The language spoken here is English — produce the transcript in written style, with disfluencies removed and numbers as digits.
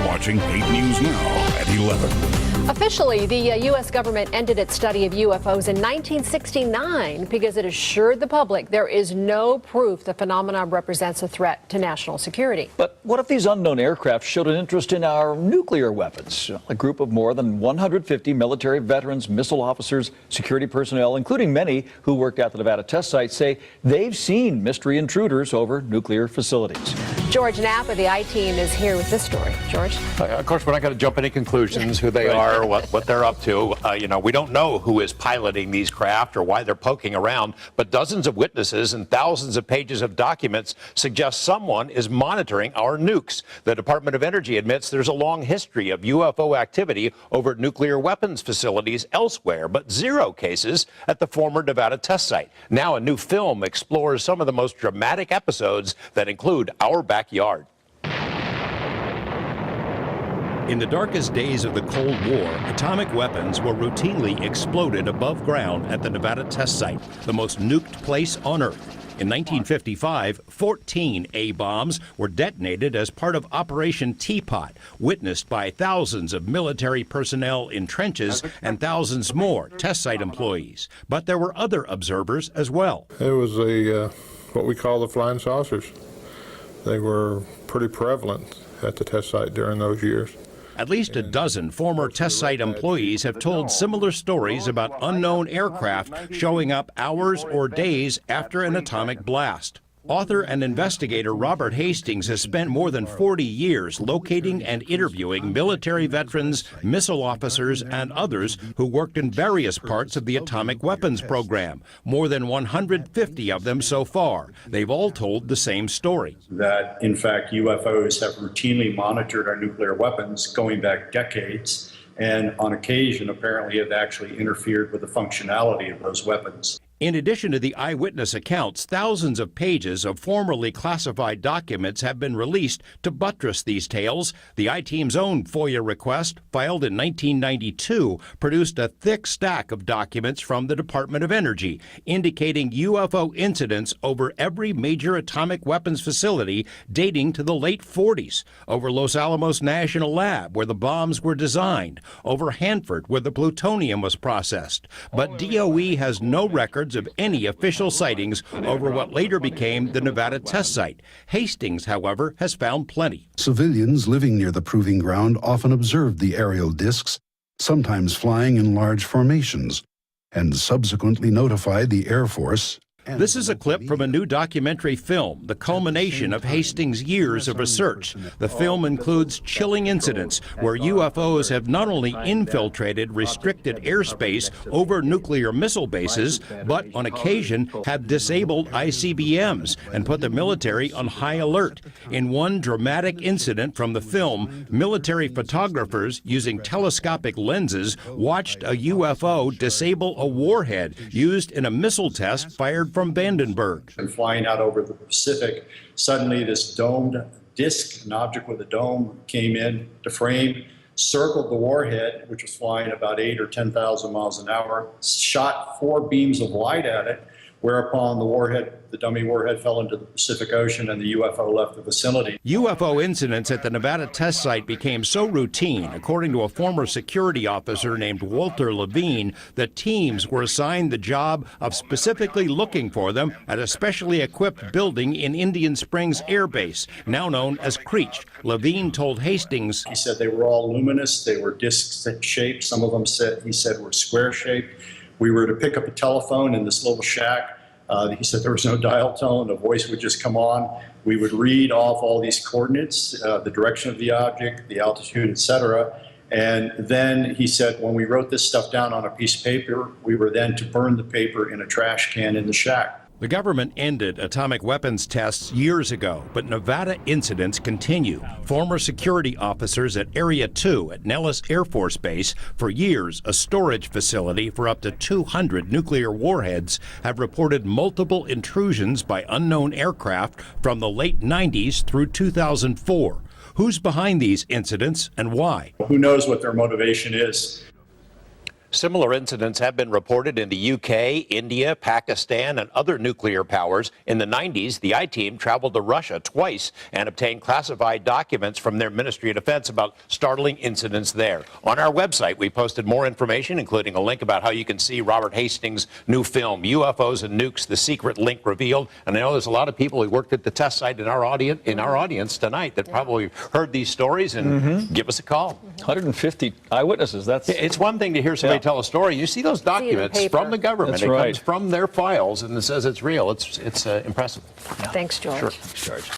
watching 8 News Now at 11. Officially, the U.S. government ended its study of UFOs in 1969 because it assured the public there is no proof the phenomenon represents a threat to national security. But what if these unknown aircraft showed an interest in our nuclear weapons? A group of more than 150 military veterans, missile officers, security personnel, including many who worked at the Nevada test site, say they've seen mystery intruders over nuclear facilities. George Knapp of the I-Team is here with this story. George? Of course, we're not going to jump any conclusions who they are, what they're up to. We don't know who is piloting these craft or why they're poking around, but dozens of witnesses and thousands of pages of documents suggest someone is monitoring our nukes. The Department of Energy admits there's a long history of UFO activity over nuclear weapons facilities elsewhere, but 0 cases at the former Nevada test site. Now a new film explores some of the most dramatic episodes that include our backyard. In the darkest days of the Cold War, atomic weapons were routinely exploded above ground at the Nevada test site, the most nuked place on Earth. In 1955, 14 A-bombs were detonated as part of Operation Teapot, witnessed by thousands of military personnel in trenches and thousands more test site employees. But there were other observers as well. It was what we call the flying saucers. They were pretty prevalent at the test site during those years. At least a dozen former test site employees have told similar stories about unknown aircraft showing up hours or days after an atomic blast. Author and investigator Robert Hastings has spent more than 40 years locating and interviewing military veterans, missile officers, and others who worked in various parts of the atomic weapons program. More than 150 of them so far. They've all told the same story. That, in fact, UFOs have routinely monitored our nuclear weapons going back decades, and on occasion apparently have actually interfered with the functionality of those weapons. In addition to the eyewitness accounts, thousands of pages of formerly classified documents have been released to buttress these tales. The I-Team's own FOIA request, filed in 1992, produced a thick stack of documents from the Department of Energy, indicating UFO incidents over every major atomic weapons facility dating to the late 40s, over Los Alamos National Lab, where the bombs were designed, over Hanford, where the plutonium was processed. But DOE has no record of any official sightings over what later became the Nevada test site. Hastings, however, has found plenty. Civilians living near the proving ground often observed the aerial discs, sometimes flying in large formations, and subsequently notified the Air Force. This is a clip from a new documentary film, the culmination of Hastings' years of research. The film includes chilling incidents where UFOs have not only infiltrated restricted airspace over nuclear missile bases, but on occasion have disabled ICBMs and put the military on high alert. In one dramatic incident from the film, military photographers using telescopic lenses watched a UFO disable a warhead used in a missile test fired from Vandenberg. And flying out over the Pacific, suddenly this domed disc, an object with a dome, came in to frame, circled the warhead, which was flying about 8,000 or 10,000 miles an hour, shot 4 beams of light at it, whereupon the warhead, the dummy warhead, fell into the Pacific Ocean and the UFO left the vicinity. UFO incidents at the Nevada test site became so routine, according to a former security officer named Walter Levine, that teams were assigned the job of specifically looking for them at a specially equipped building in Indian Springs Air Base, now known as Creech. Levine told Hastings, he said they were all luminous, they were disc-shaped, some of them he said were square-shaped. We were to pick up a telephone in this little shack. He said there was no dial tone, a voice would just come on. We would read off all these coordinates, the direction of the object, the altitude, etc. And then he said when we wrote this stuff down on a piece of paper, we were then to burn the paper in a trash can in the shack. The government ended atomic weapons tests years ago, but Nevada incidents continue. Former security officers at Area 2 at Nellis Air Force Base, for years a storage facility for up to 200 nuclear warheads, have reported multiple intrusions by unknown aircraft from the late 90s through 2004. Who's behind these incidents and why? Who knows what their motivation is? Similar incidents have been reported in the UK, India, Pakistan, and other nuclear powers. In the 90s, the I-Team traveled to Russia twice and obtained classified documents from their Ministry of Defense about startling incidents there. On our website, we posted more information, including a link about how you can see Robert Hastings' new film, UFOs and Nukes, The Secret Link Revealed. And I know there's a lot of people who worked at the test site in our audience tonight that probably heard these stories, and give us a call. 150 eyewitnesses. It's one thing to hear somebody tell a story. You see those documents from the government. That's it right. comes from their files, and it says it's real. It's impressive. Thanks, George. Sure.